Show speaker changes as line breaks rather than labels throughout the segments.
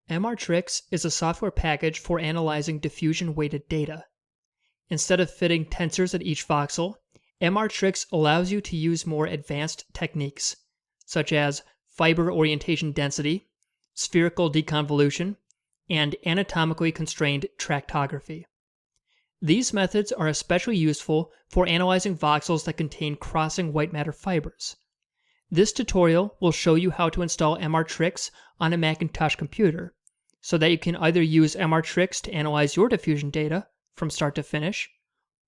MRtrix is a software package for analyzing diffusion-weighted data. Instead of fitting tensors at each voxel, MRtrix allows you to use more advanced techniques, such as fiber orientation density, spherical deconvolution, and anatomically constrained tractography. These methods are especially useful for analyzing voxels that contain crossing white matter fibers. This tutorial will show you how to install MRtrix on a Macintosh computer, so that you can either use MRtrix to analyze your diffusion data from start to finish,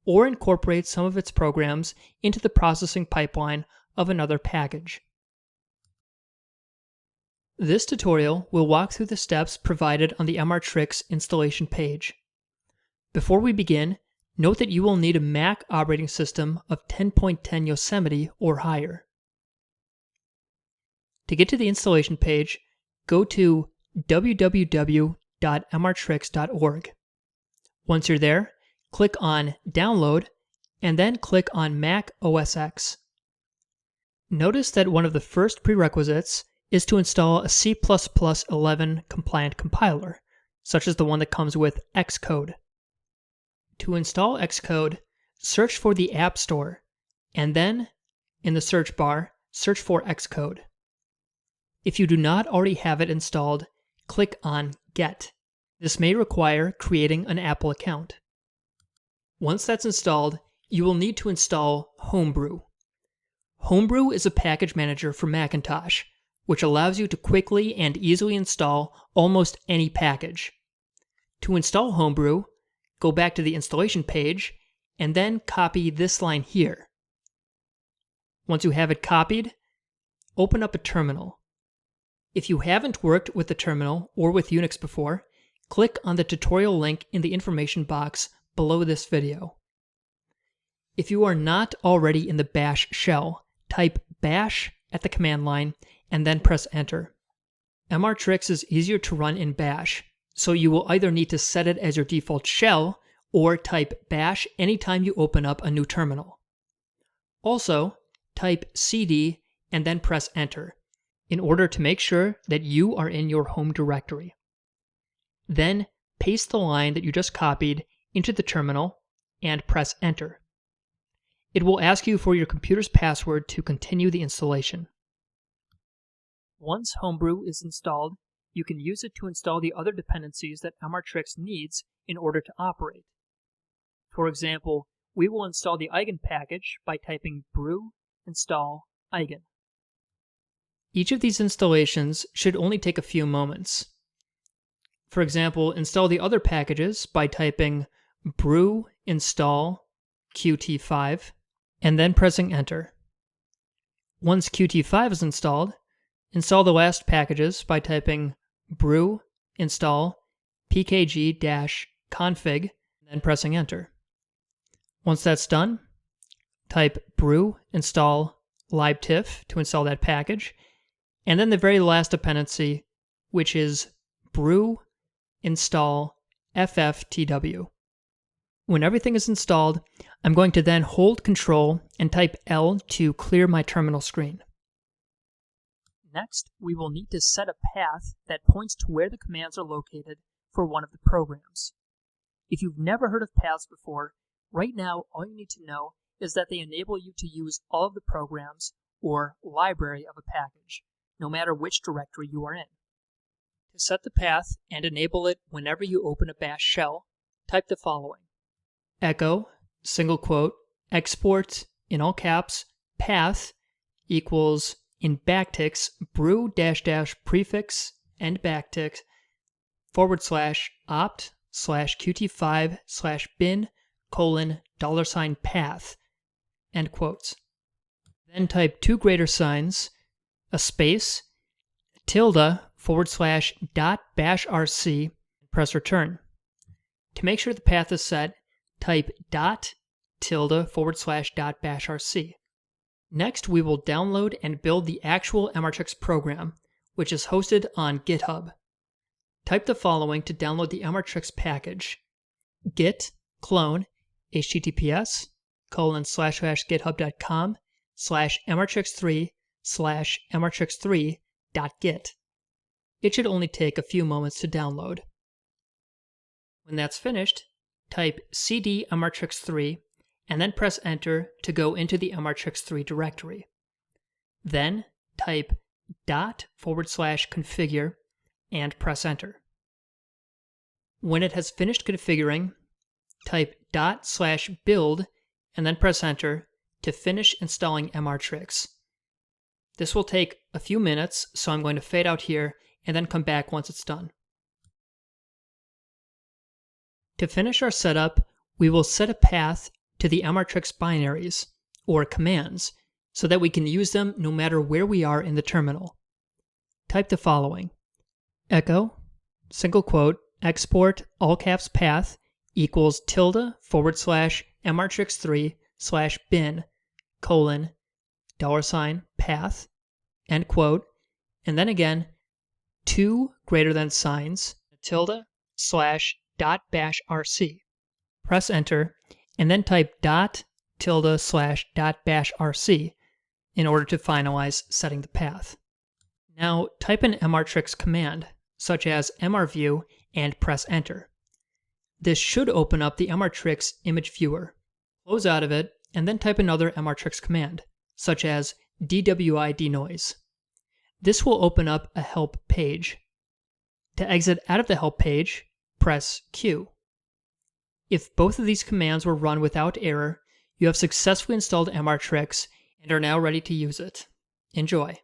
or incorporate some of its programs into the processing pipeline of another package. This tutorial will walk through the steps provided on the MRtrix installation page. Before we begin, note that you will need a Mac operating system of 10.10 Yosemite or higher. To get to the installation page, go to www.mrtrix.org. Once you're there, click on Download, and then click on Mac OS X. Notice that one of the first prerequisites is to install a C++11 compliant compiler, such as the one that comes with Xcode. To install Xcode, search for the App Store, and then, in the search bar, search for Xcode. If you do not already have it installed, click on Get. This may require creating an Apple account. Once that's installed, you will need to install Homebrew. Homebrew is a package manager for Macintosh, which allows you to quickly and easily install almost any package. To install Homebrew, go back to the installation page, and then copy this line here. Once you have it copied, open up a terminal. If you haven't worked with the terminal or with Unix before, click on the tutorial link in the information box below this video. If you are not already in the bash shell, type bash at the command line and then press enter. MRtrix is easier to run in bash, so you will either need to set it as your default shell or type bash anytime you open up a new terminal. Also, type cd and then press enter in order to make sure that you are in your home directory. Then paste the line that you just copied into the terminal and press enter. It will ask you for your computer's password to continue the installation. Once Homebrew is installed, you can use it to install the other dependencies that MRtrix needs in order to operate. For example, we will install the eigen package by typing brew install eigen. Each of these installations should only take a few moments. For example, install the other packages by typing brew install qt5 and then pressing enter. Once qt5 is installed, install the last packages by typing brew install pkg-config and then pressing enter. Once that's done, type brew install libtiff to install that package, and then the very last dependency, which is brew install fftw. When everything is installed, I'm going to then hold Control and type L to clear my terminal screen. Next, we will need to set a path that points to where the commands are located for one of the programs. If you've never heard of paths before, right now all you need to know is that they enable you to use all of the programs or library of a package, no matter which directory you are in. To set the path and enable it whenever you open a bash shell, type the following: echo, single quote, export, in all caps, path equals, in backticks, brew -- prefix end backtick /opt /qt5 /bin : $path, end quotes. Then type two greater signs, a space, tilde /.bashrc, and press return. To make sure the path is set, type .bashrc. Next, we will download and build the actual MRtrix program, which is hosted on GitHub. Type the following to download the MRtrix package: git clone https://github.com/mrtrix3/mrtrix3.git. it should only take a few moments to download. When that's finished, type cd MRtrix3 and then press enter to go into the MRtrix3 directory. Then type /configure and press enter. When it has finished configuring, type /build and then press enter to finish installing MRtrix. This will take a few minutes, so I'm going to fade out here and then come back once it's done. To finish our setup, we will set a path to the MRtrix binaries, or commands, so that we can use them no matter where we are in the terminal. Type the following: echo, single quote, export, all caps path, equals ~MRtrix3/bin, $path, end quote, and then again, two greater than signs, ~/.bashrc. Press enter, and then type ~/.bashrc in order to finalize setting the path. Now type an MRtrix command, such as mrview, and press enter. This should open up the MRtrix image viewer. Close out of it, and then type another MRtrix command, such as dwi-denoise. This will open up a help page. To exit out of the help page, press Q. If both of these commands were run without error, you have successfully installed MRtrix and are now ready to use it. Enjoy!